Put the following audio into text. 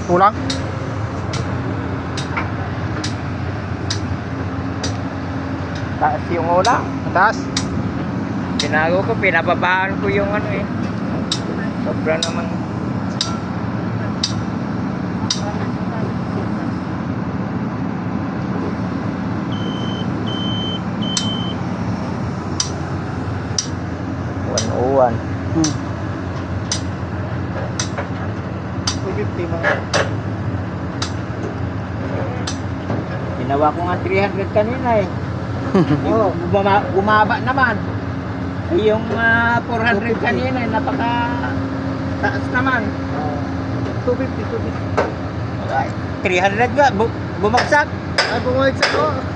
Kulang? Taas yung ulam. Taas? Pinago ko, pinababaan ko yung ano eh. Sobra naman. One. Hmm. 250 mga. Ginawa ko nga 300 kanina eh. Oo, bumaba naman. Yung 400 kanina, napaka taas naman. 250. Ay, 300 nga, bumagsak. Ay, bumalik sa ko.